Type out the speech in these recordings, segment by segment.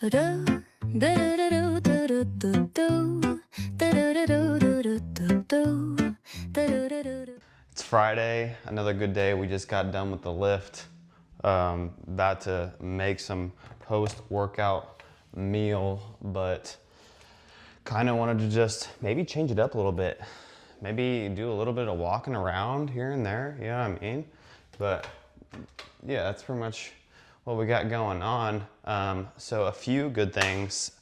It's Friday, another good day. We just got done with the lift. About to make some post-workout meal, but kind of wanted to just maybe change it up a little bit. Maybe do a little bit of walking around here and there, you know what I mean? But yeah, that's pretty much what we got going on. So a few good things.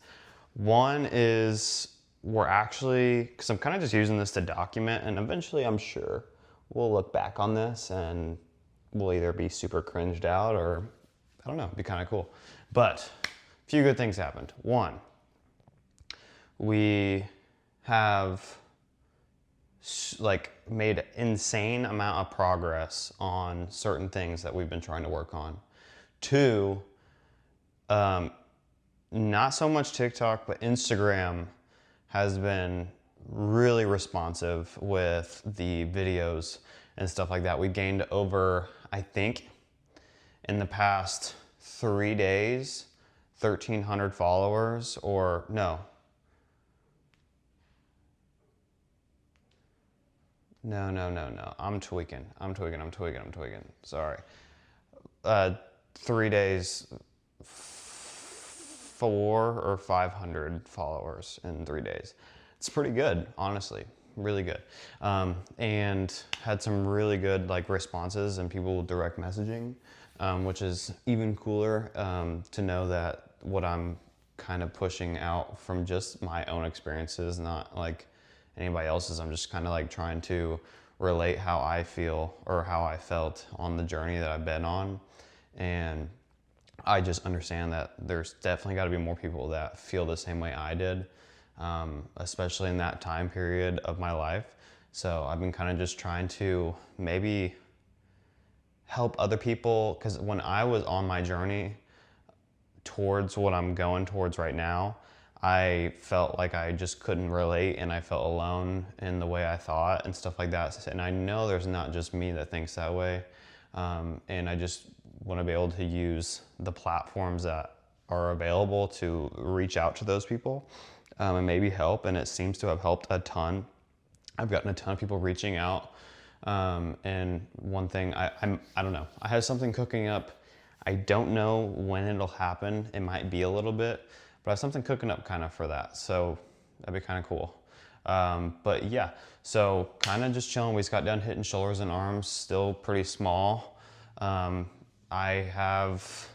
One is we're actually, because I'm kind of just using this to document, and eventually I'm sure we'll look back on this and we'll either be super cringed out or, I don't know, it'd be kind of cool. But a few good things happened. One, we have like made insane amount of progress on certain things that we've been trying to work on. Two, not so much TikTok, but Instagram has been really responsive with the videos and stuff like that. We gained over, I think, in the past 3 days, 1,300 followers, or no. No. I'm tweaking. Sorry. 3 days, 400 or 500 followers in 3 days. It's pretty good, honestly, really good. And had some really good like responses and people direct messaging, which is even cooler to know that what I'm kind of pushing out from just my own experiences, not like anybody else's. I'm just kind of like trying to relate how I feel or how I felt on the journey that I've been on. And I just understand that there's definitely got to be more people that feel the same way I did, especially in that time period of my life. So I've been kind of just trying to maybe help other people, because when I was on my journey towards what I'm going towards right now, I felt like I just couldn't relate, and I felt alone in the way I thought and stuff like that. And I know there's not just me that thinks that way. And I just want to be able to use the platforms that are available to reach out to those people and maybe help. And it seems to have helped a ton. I've gotten a ton of people reaching out. And one thing, I don't know, I have something cooking up. I don't know when it'll happen. It might be a little bit, but I have something cooking up kind of for that. So that'd be kind of cool. But yeah, so kind of just chilling. We just got done hitting shoulders and arms, still pretty small. I have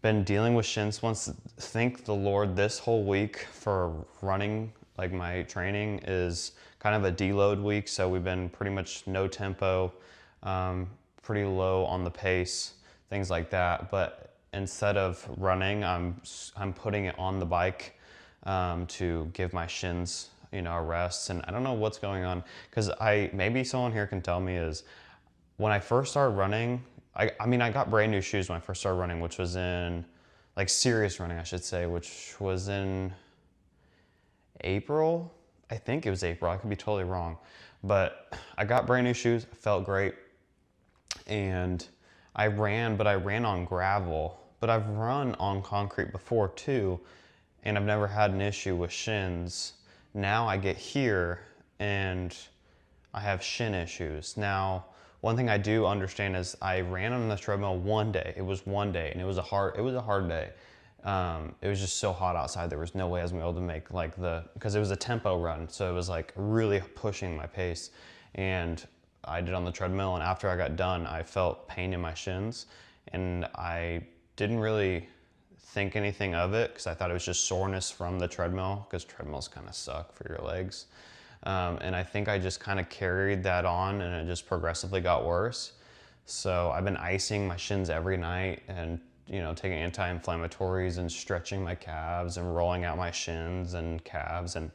been dealing with shin splints. Thank the Lord, this whole week for running, like my training is kind of a deload week. So we've been pretty much no tempo, pretty low on the pace, things like that. But instead of running, I'm putting it on the bike to give my shins, you know, a rest. And I don't know what's going on, because maybe someone here can tell me, is when I first started running, I mean, I got brand new shoes when I first started running, which was in, like serious running, I should say, which was in April. I think it was April. I could be totally wrong. But I got brand new shoes, felt great. And I ran on gravel. But I've run on concrete before too, and I've never had an issue with shins. Now I get here and I have shin issues. Now, one thing I do understand is I ran on the treadmill one day. It was one day, and it was a hard day. It was just so hot outside. There was no way I was gonna be able to make like because it was a tempo run. So it was like really pushing my pace. And I did on the treadmill, and after I got done, I felt pain in my shins, and I didn't really think anything of it because I thought it was just soreness from the treadmill, because treadmills kind of suck for your legs. And I think I just kind of carried that on, and it just progressively got worse. So I've been icing my shins every night, and you know, taking anti-inflammatories and stretching my calves and rolling out my shins and calves and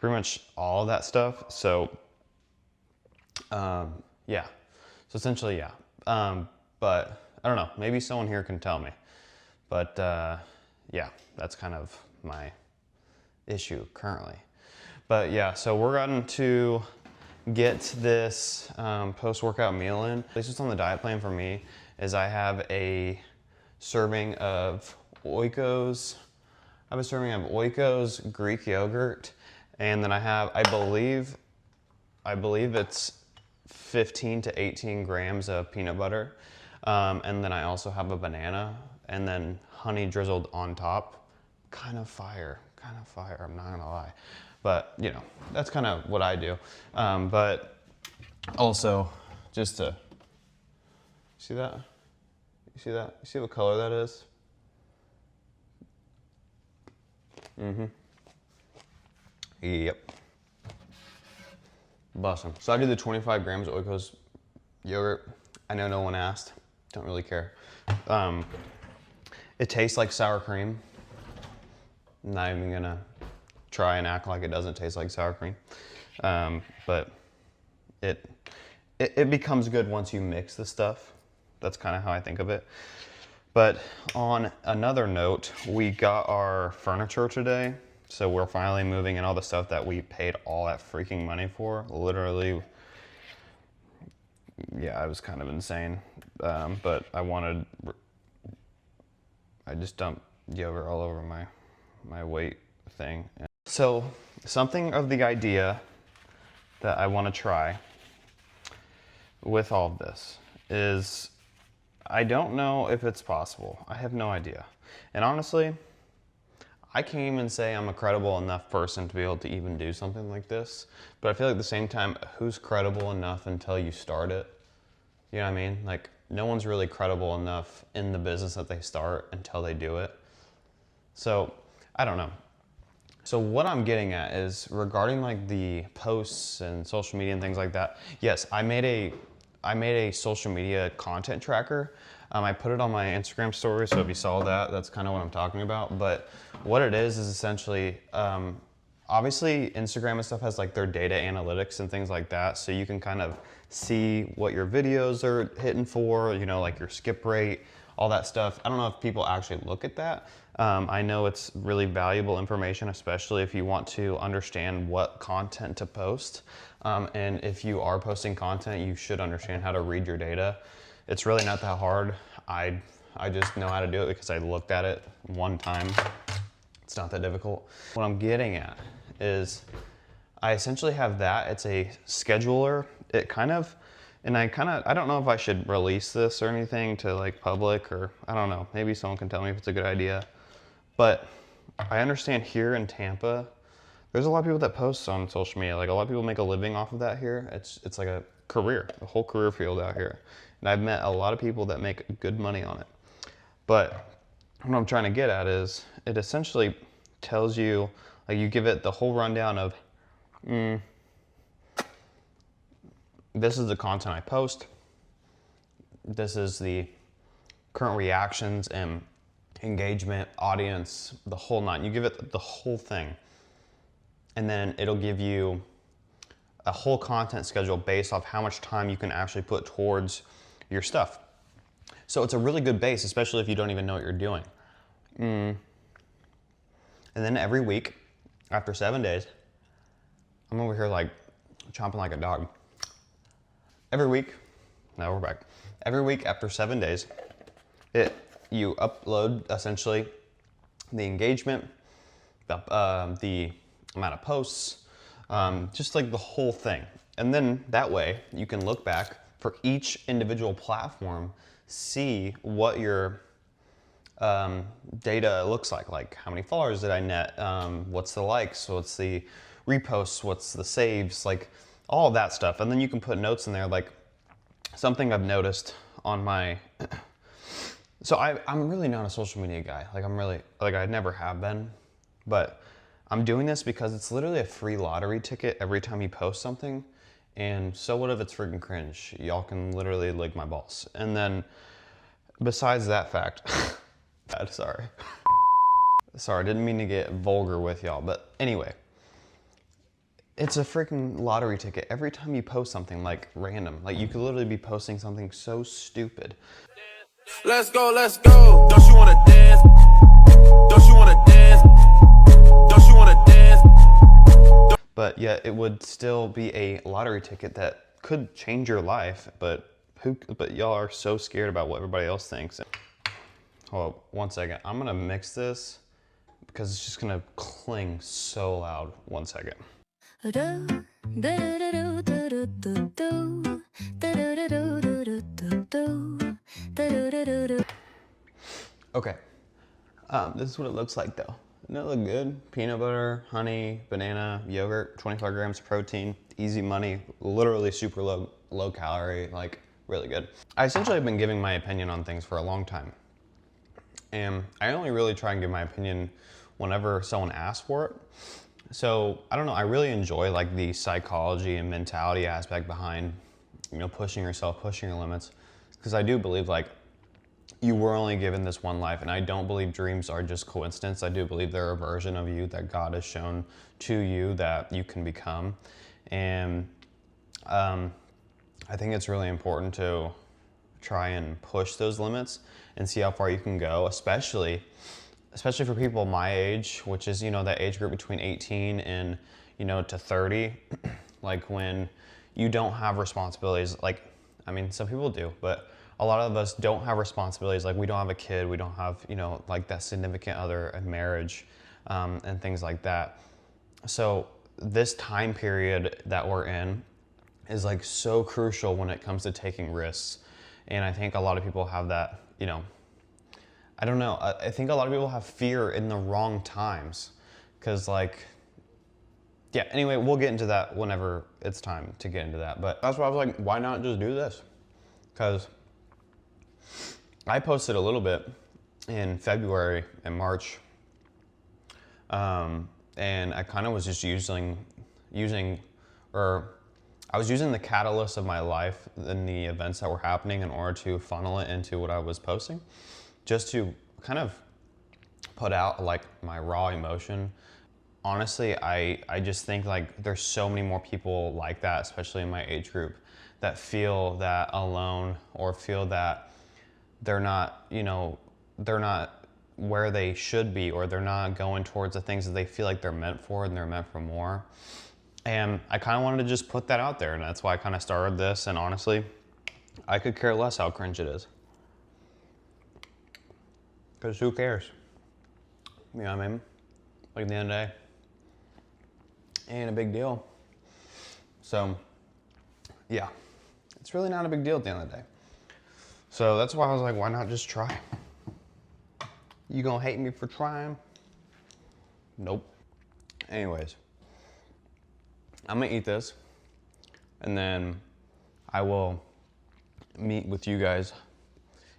pretty much all of that stuff. So yeah, so essentially, yeah. But I don't know, maybe someone here can tell me. But yeah, that's kind of my issue currently. But yeah, so we're going to get this post-workout meal in. At least what's on the diet plan for me is I have a serving of Oikos I have a serving of Oiko's Greek yogurt, and then I have, I believe it's 15 to 18 grams of peanut butter. And then I also have a banana, and then honey drizzled on top. Kind of fire, I'm not gonna lie. But you know, that's kind of what I do. But also, just to, see that? You see that? You see what color that is? Mm-hmm. Yep. Awesome. So I did the 25 grams of Oiko's yogurt. I know no one asked. Don't really care. It tastes like sour cream. I'm not even gonna try and act like it doesn't taste like sour cream. But it becomes good once you mix the stuff. That's kind of how I think of it. But on another note, we got our furniture today. So we're finally moving in all the stuff that we paid all that freaking money for. Literally, yeah, it was kind of insane. But I just dumped yogurt all over my weight thing. So something of the idea that I want to try with all of this is, I don't know if it's possible. I have no idea. And honestly, I can't even say I'm a credible enough person to be able to even do something like this. But I feel like at the same time, who's credible enough until you start it? You know what I mean? Like, no one's really credible enough in the business that they start until they do it. So, I don't know. So what I'm getting at is regarding like the posts and social media and things like that. Yes, I made a social media content tracker. I put it on my Instagram story, so if you saw that, that's kind of what I'm talking about. But what it is essentially, obviously Instagram and stuff has like their data analytics and things like that, so you can kind of see what your videos are hitting for, you know, like your skip rate, all that stuff. I don't know if people actually look at that. I know it's really valuable information, especially if you want to understand what content to post. And if you are posting content, you should understand how to read your data. It's really not that hard. I just know how to do it because I looked at it one time. It's not that difficult. What I'm getting at is I essentially have that. It's a scheduler. It kind of, and I don't know if I should release this or anything to like public, or I don't know, maybe someone can tell me if it's a good idea. But I understand here in Tampa, there's a lot of people that post on social media. Like, a lot of people make a living off of that here. It's like a career, a whole career field out here. And I've met a lot of people that make good money on it. But what I'm trying to get at is, it essentially tells you, like, you give it the whole rundown of, this is the content I post. This is the current reactions and engagement, audience, the whole nine. You give it the whole thing. And then it'll give you a whole content schedule based off how much time you can actually put towards your stuff. So it's a really good base, especially if you don't even know what you're doing. And then every week, after 7 days, I'm over here like chomping like a dog. Every week, now we're back. Every week after 7 days, you upload essentially the engagement, the amount of posts, just like the whole thing. And then that way you can look back for each individual platform, see what your data looks like how many followers did I net, what's the likes, what's the reposts, what's the saves, like all of that stuff. And then you can put notes in there, like something I've noticed on my, so I'm really not a social media guy. Like, I never have been, but I'm doing this because it's literally a free lottery ticket every time you post something. And so what if it's freaking cringe? Y'all can literally lick my balls. And then besides that fact, sorry, I didn't mean to get vulgar with y'all, but anyway, it's a freaking lottery ticket every time you post something like random. Like, you could literally be posting something so stupid. Let's go, let's go. Don't you wanna dance? Don't you wanna dance? Don't you wanna dance? But yet it would still be a lottery ticket that could change your life, but y'all are so scared about what everybody else thinks. Hold up, 1 second. I'm gonna mix this because it's just gonna cling so loud. 1 second. Okay, this is what it looks like though. Doesn't it look good? Peanut butter, honey, banana, yogurt, 25 grams of protein, easy money, literally super low calorie, like really good. I essentially have been giving my opinion on things for a long time. And I only really try and give my opinion whenever someone asks for it. So I don't know, I really enjoy like the psychology and mentality aspect behind, you know, pushing yourself, pushing your limits. Because I do believe like you were only given this one life, and I don't believe dreams are just coincidence. I do believe they're a version of you that God has shown to you that you can become. And I think it's really important to try and push those limits and see how far you can go, especially for people my age, which is, you know, that age group between 18 and, you know, to 30, like when you don't have responsibilities. Like, I mean, some people do, but a lot of us don't have responsibilities. Like we don't have a kid, we don't have, you know, like that significant other, a marriage, and things like that. So this time period that we're in is like so crucial when it comes to taking risks. And I think a lot of people have that, you know, I don't know. I think a lot of people have fear in the wrong times. Cause like, yeah, anyway, we'll get into that whenever it's time to get into that. But that's why I was like, why not just do this? Cause I posted a little bit in February and March. And I kind of was just using the catalyst of my life and the events that were happening in order to funnel it into what I was posting, just to kind of put out like my raw emotion. Honestly, I just think like there's so many more people like that, especially in my age group, that feel that alone or feel that they're not, you know, they're not where they should be, or they're not going towards the things that they feel like they're meant for, and they're meant for more. And I kind of wanted to just put that out there, and that's why I kind of started this. And honestly, I could care less how cringe it is. Because who cares? You know what I mean? Like at the end of the day, ain't a big deal. So, yeah, it's really not a big deal at the end of the day. So that's why I was like, why not just try? You gonna hate me for trying? Nope. Anyways, I'm gonna eat this, and then I will meet with you guys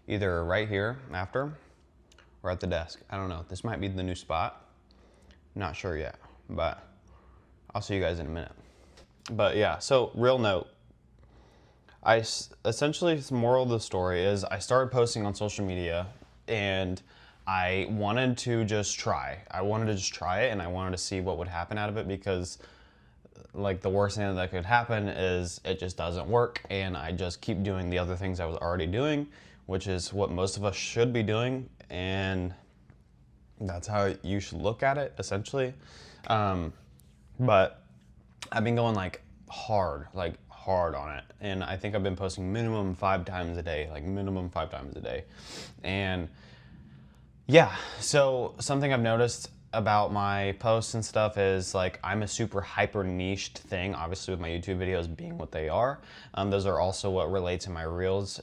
either right here after or at the desk. I don't know. This might be the new spot. Not sure yet, but I'll see you guys in a minute. But yeah, so real note. Essentially, the moral of the story is I started posting on social media, and I wanted to just try. I wanted to just try it, and I wanted to see what would happen out of it, because like the worst thing that could happen is it just doesn't work, and I just keep doing the other things I was already doing, which is what most of us should be doing, and that's how you should look at it, essentially. But I've been going like hard on it, and I think I've been posting minimum 5 times a day, like minimum 5 times a day. And yeah, so something I've noticed about my posts and stuff is like I'm a super hyper niched thing, obviously with my YouTube videos being what they are. Those are also what relate to my reels.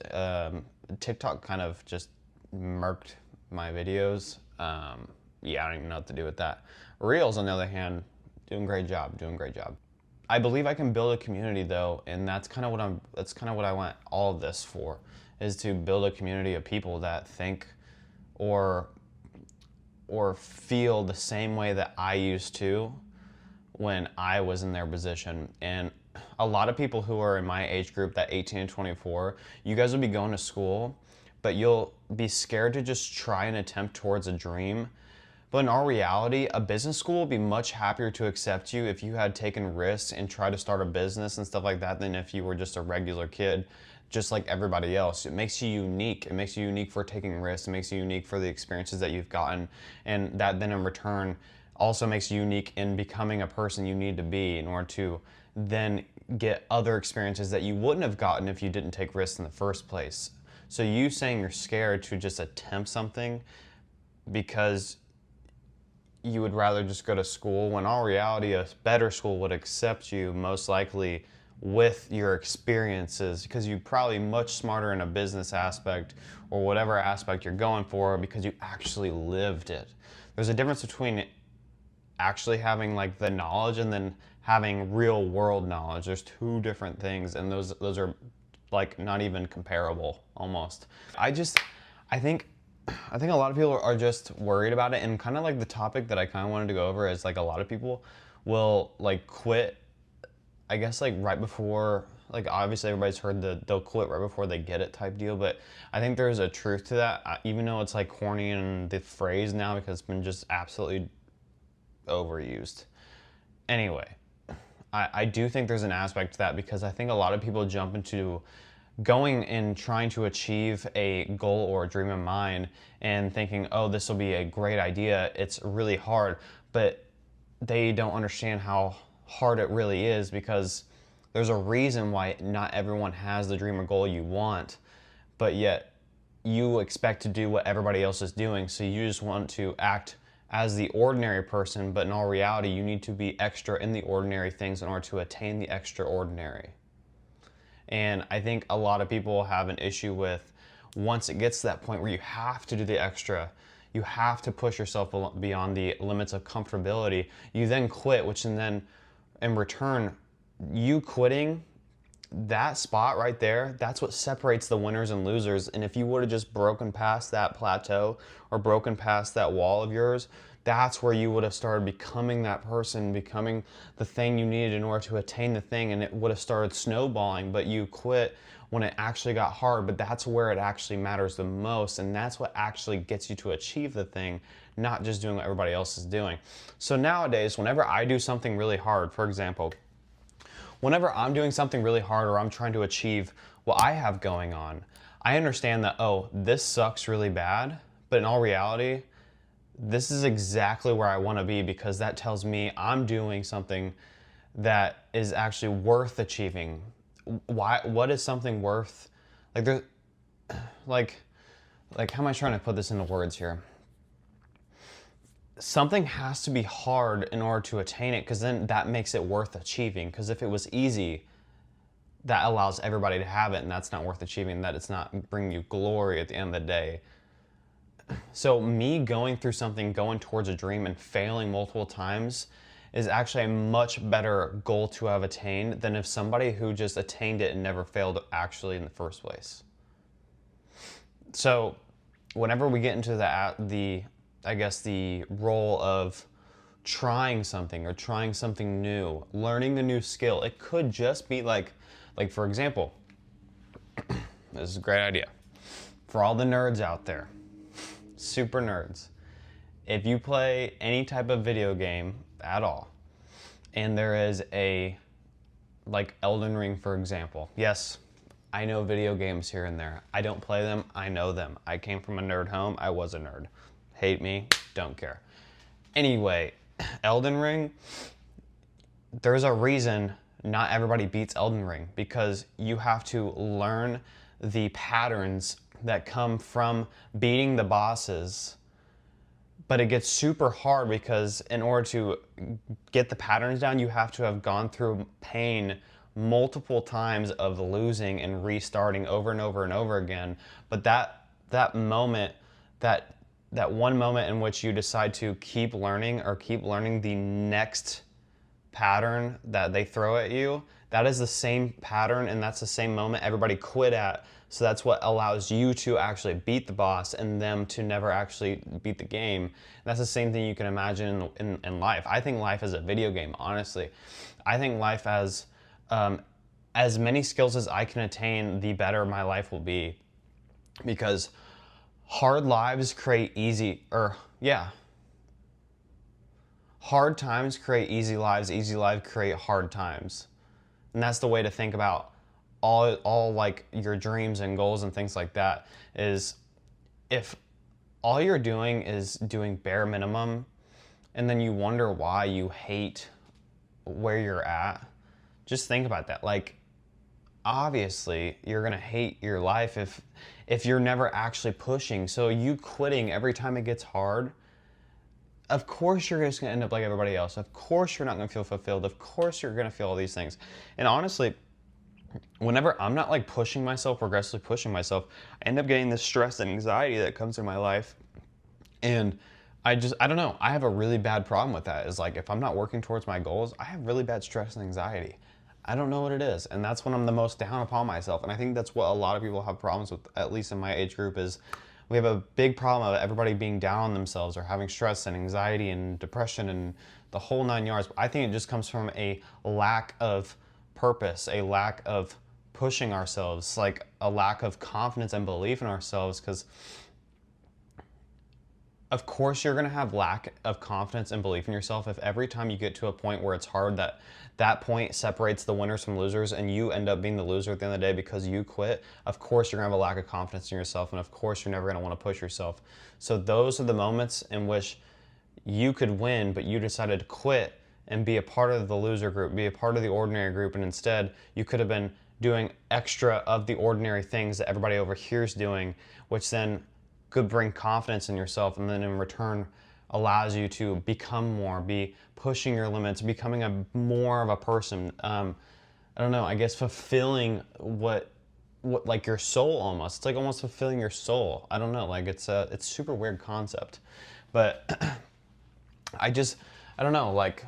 TikTok kind of just murked my videos. Yeah, I don't even know what to do with that. Reels, on the other hand, doing a great job. I believe I can build a community though, and that's kind of what I want all of this for, is to build a community of people that think or feel the same way that I used to when I was in their position. And a lot of people who are in my age group, that 18 and 24, you guys will be going to school, but you'll be scared to just try and attempt towards a dream. But in our reality, a business school will be much happier to accept you if you had taken risks and tried to start a business and stuff like that than if you were just a regular kid, just like everybody else. It makes you unique. It makes you unique for taking risks. It makes you unique for the experiences that you've gotten. And that then in return also makes you unique in becoming a person you need to be in order to then get other experiences that you wouldn't have gotten if you didn't take risks in the first place. So you saying you're scared to just attempt something because you would rather just go to school, when in all reality a better school would accept you most likely with your experiences, because you're probably much smarter in a business aspect or whatever aspect you're going for because you actually lived it. There's a difference between actually having like the knowledge and then having real world knowledge. There's two different things, and those are like not even comparable almost. I think a lot of people are just worried about it, and kind of like the topic that I kind of wanted to go over is like a lot of people will like quit, I guess like right before, like obviously everybody's heard they'll quit right before they get it type deal, but I think there's a truth to that, even though it's like corny in the phrase now because it's been just absolutely overused. Anyway, I do think there's an aspect to that, because I think a lot of people jump into going and trying to achieve a goal or a dream in mind and thinking, oh, this will be a great idea. It's really hard, but they don't understand how hard it really is, because there's a reason why not everyone has the dream or goal you want, but yet you expect to do what everybody else is doing. So you just want to act as the ordinary person, but in all reality, you need to be extra in the ordinary things in order to attain the extraordinary. And I think a lot of people have an issue with, once it gets to that point where you have to do the extra, you have to push yourself beyond the limits of comfortability, you then quit, which then in return, you quitting, that spot right there, that's what separates the winners and losers. And if you would have just broken past that plateau or broken past that wall of yours, that's where you would have started becoming that person, becoming the thing you needed in order to attain the thing, and it would have started snowballing. But you quit when it actually got hard, but that's where it actually matters the most, and that's what actually gets you to achieve the thing, not just doing what everybody else is doing. So nowadays, whenever I do something really hard, for example, whenever I'm doing something really hard or I'm trying to achieve what I have going on, I understand that, oh, this sucks really bad, but in all reality, this is exactly where I want to be, because that tells me I'm doing something that is actually worth achieving. What is something worth? Like there's, like how am I trying to put this into words here? Something has to be hard in order to attain it, because then that makes it worth achieving. Because if it was easy, that allows everybody to have it, and that's not worth achieving. That it's not bringing you glory at the end of the day. So me going through something, going towards a dream and failing multiple times is actually a much better goal to have attained than if somebody who just attained it and never failed actually in the first place. So whenever we get into the role of trying something or trying something new, learning a new skill, it could just be like for example, this is a great idea for all the nerds out there, super nerds. If you play any type of video game at all, and there is like Elden Ring, for example. Yes, I know video games here and there. I don't play them, I know them. I came from a nerd home, I was a nerd. Hate me, don't care. Anyway, Elden Ring, there's a reason not everybody beats Elden Ring, because you have to learn the patterns that come from beating the bosses. But it gets super hard because in order to get the patterns down, you have to have gone through pain multiple times of losing and restarting over and over and over again. But that moment, that one moment in which you decide to keep learning the next pattern that they throw at you, that is the same pattern, and that's the same moment everybody quit at. So that's what allows you to actually beat the boss and them to never actually beat the game. And that's the same thing you can imagine in life. I think life is a video game, honestly. I think life as many skills as I can attain, the better my life will be. Because hard lives create hard times create easy lives create hard times. And that's the way to think about all like your dreams and goals and things like that, is if all you're doing is doing bare minimum and then you wonder why you hate where you're at, just think about that. Like, obviously you're gonna hate your life if you're never actually pushing. So you quitting every time it gets hard, of course you're just gonna end up like everybody else. Of course you're not gonna feel fulfilled. Of course you're gonna feel all these things. And honestly, whenever I'm not like pushing myself, progressively pushing myself, I end up getting this stress and anxiety that comes in my life. And I don't know, I have a really bad problem with that. Is like, if I'm not working towards my goals, I have really bad stress and anxiety. I don't know what it is. And that's when I'm the most down upon myself. And I think that's what a lot of people have problems with, at least in my age group, is we have a big problem of everybody being down on themselves or having stress and anxiety and depression and the whole 9 yards. I think it just comes from a lack of purpose, a lack of pushing ourselves, like a lack of confidence and belief in ourselves. Because of course you're going to have lack of confidence and belief in yourself if every time you get to a point where it's hard, that point separates the winners from losers, and you end up being the loser at the end of the day because you quit. Of course you're going to have a lack of confidence in yourself, and of course you're never going to want to push yourself. So those are the moments in which you could win, but you decided to quit and be a part of the loser group, be a part of the ordinary group, and instead you could have been doing extra of the ordinary things that everybody over here is doing, which then could bring confidence in yourself, and then in return allows you to become more, be pushing your limits, becoming a more of a person. I don't know, I guess fulfilling what like your soul almost. It's like almost fulfilling your soul. I don't know, like it's super weird concept. But I don't know, like,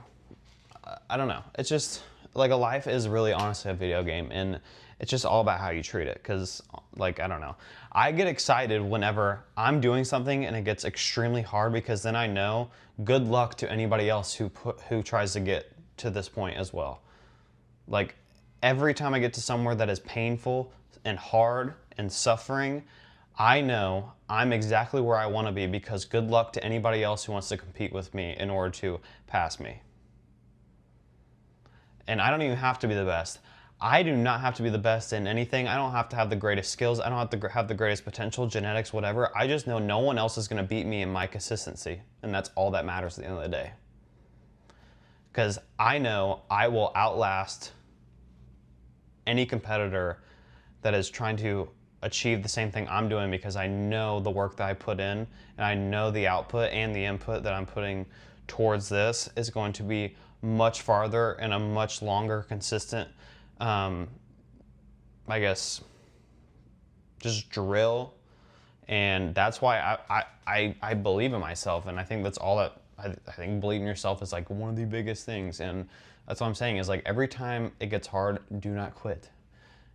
I don't know. It's just like a life is really honestly a video game, and it's just all about how you treat it. Because, like, I don't know, I get excited whenever I'm doing something and it gets extremely hard, because then I know good luck to anybody else who tries to get to this point as well. Like, every time I get to somewhere that is painful and hard and suffering, I know I'm exactly where I want to be, because good luck to anybody else who wants to compete with me in order to pass me. And I don't even have to be the best. I do not have to be the best in anything. I don't have to have the greatest skills. I don't have to have the greatest potential, genetics, whatever. I just know no one else is going to beat me in my consistency. And that's all that matters at the end of the day. Because I know I will outlast any competitor that is trying to achieve the same thing I'm doing, because I know the work that I put in, and I know the output and the input that I'm putting towards this is going to be much farther and a much longer, consistent, I guess, just drill. And that's why I believe in myself, and I think that's all that I think believing in yourself is like one of the biggest things. And that's what I'm saying, is like every time it gets hard, do not quit,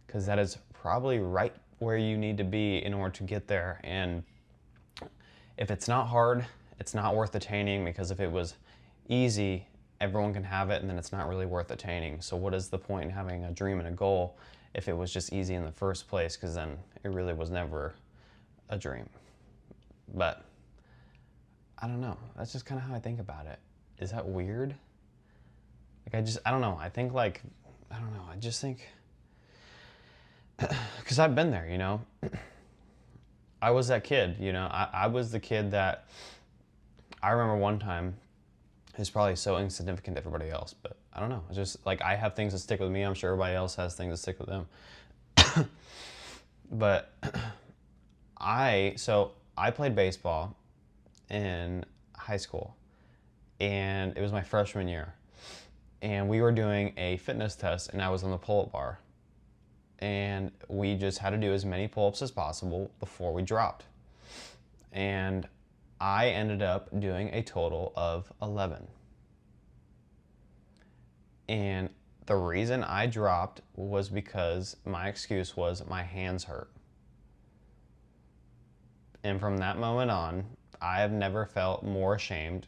because that is probably right where you need to be in order to get there. And if it's not hard, it's not worth attaining, because if it was easy, everyone can have it, and then it's not really worth attaining. So what is the point in having a dream and a goal if it was just easy in the first place? Because then it really was never a dream. But I don't know, that's just kind of how I think about it. Is that weird? Like, I don't know, I think like, I don't know, I just think, because I've been there, you know. I was that kid, you know. I was the kid that, I remember one time, it's probably so insignificant to everybody else, but I don't know. It's just like, I have things that stick with me. I'm sure everybody else has things that stick with them. But I played baseball in high school, and it was my freshman year. And we were doing a fitness test, and I was on the pull-up bar. And we just had to do as many pull-ups as possible before we dropped. And I ended up doing a total of 11. And the reason I dropped was because my excuse was my hands hurt. And from that moment on, I have never felt more ashamed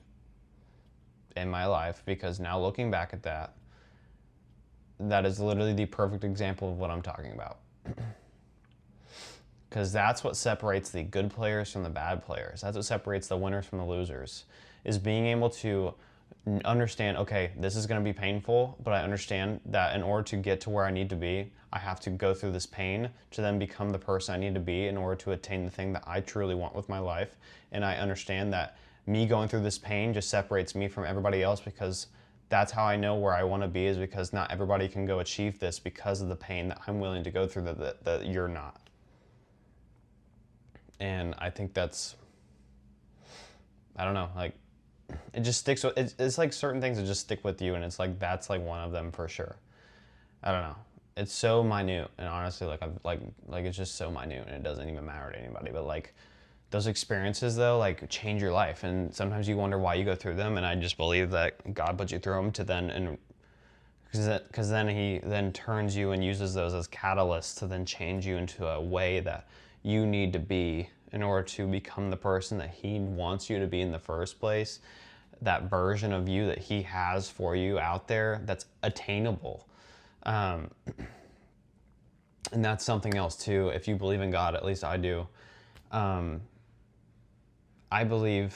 in my life, because now looking back at that, that is literally the perfect example of what I'm talking about. Because that's what separates the good players from the bad players. That's what separates the winners from the losers, is being able to understand, okay, this is going to be painful, but I understand that in order to get to where I need to be, I have to go through this pain to then become the person I need to be in order to attain the thing that I truly want with my life. And I understand that me going through this pain just separates me from everybody else, because that's how I know where I want to be, is because not everybody can go achieve this because of the pain that I'm willing to go through that you're not. And I think that's, I don't know, like, it just sticks with, it's like certain things that just stick with you, and it's like, that's like one of them for sure. I don't know. It's so minute, and honestly, like I've like it's just so minute, and it doesn't even matter to anybody. But like those experiences though, like change your life, and sometimes you wonder why you go through them. And I just believe that God put you through them to then, and because then He then turns you and uses those as catalysts to then change you into a way that you need to be in order to become the person that He wants you to be in the first place. That version of you that He has for you out there that's attainable. And that's something else too. If you believe in God, at least I do, I believe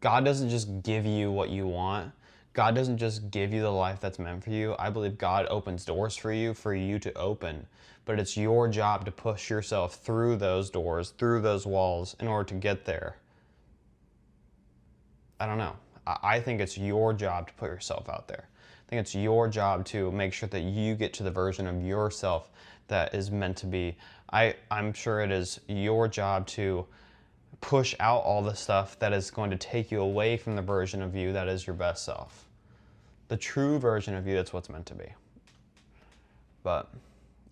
God doesn't just give you what you want. God doesn't just give you the life that's meant for you. I believe God opens doors for you to open, but it's your job to push yourself through those doors, through those walls in order to get there. I don't know. I think it's your job to put yourself out there. I think it's your job to make sure that you get to the version of yourself that is meant to be. I'm sure it is your job to push out all the stuff that is going to take you away from the version of you that is your best self. The true version of you, that's what's meant to be. But,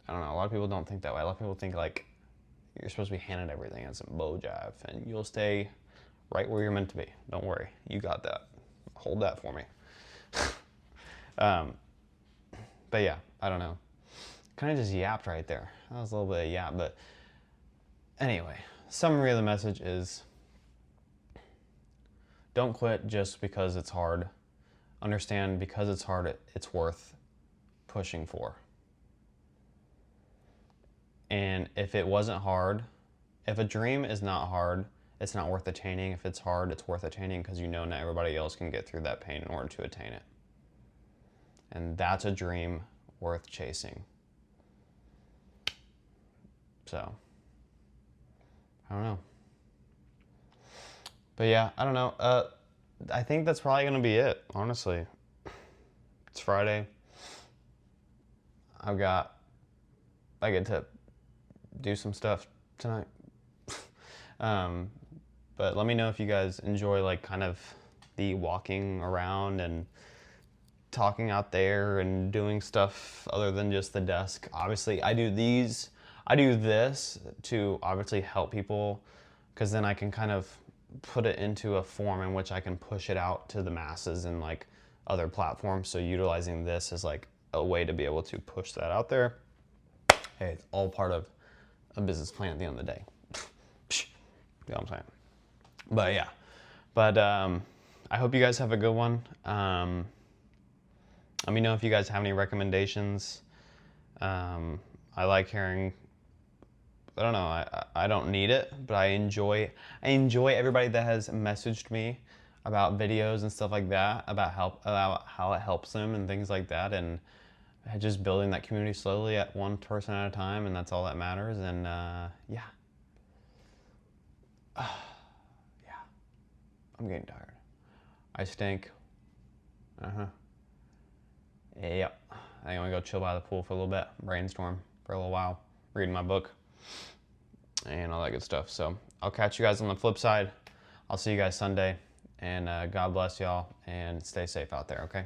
I don't know, a lot of people don't think that way. A lot of people think like, you're supposed to be handed everything as a blowjob, and you'll stay right where you're meant to be. Don't worry, you got that. Hold that for me. But yeah, I don't know. Kind of just yapped right there. That was a little bit of yap, but anyway, summary of the message is, don't quit just because it's hard. Understand, because it's hard, it's worth pushing for. And if it wasn't hard, if a dream is not hard, it's not worth attaining. If it's hard, it's worth attaining, because you know not everybody else can get through that pain in order to attain it. And that's a dream worth chasing. So, I don't know. But yeah, I don't know. I think that's probably going to be it, honestly. It's Friday. I get to do some stuff tonight. But let me know if you guys enjoy like kind of the walking around and talking out there and doing stuff other than just the desk. Obviously, I do this to obviously help people, because then I can kind of put it into a form in which I can push it out to the masses and like other platforms. So utilizing this as like a way to be able to push that out there. Hey, it's all part of a business plan at the end of the day. You know what I'm saying? But yeah, I hope you guys have a good one. Let me know if you guys have any recommendations. I like hearing, I don't know, I don't need it, but I enjoy everybody that has messaged me about videos and stuff like that, about how it helps them and things like that, and just building that community slowly at one person at a time, and that's all that matters. And yeah. Yeah, I'm getting tired. I stink. Yep. I think I'm gonna go chill by the pool for a little bit, brainstorm for a little while, reading my book, and all that good stuff. So I'll catch you guys on the flip side. I'll see you guys Sunday, and God bless y'all, and stay safe out there, okay?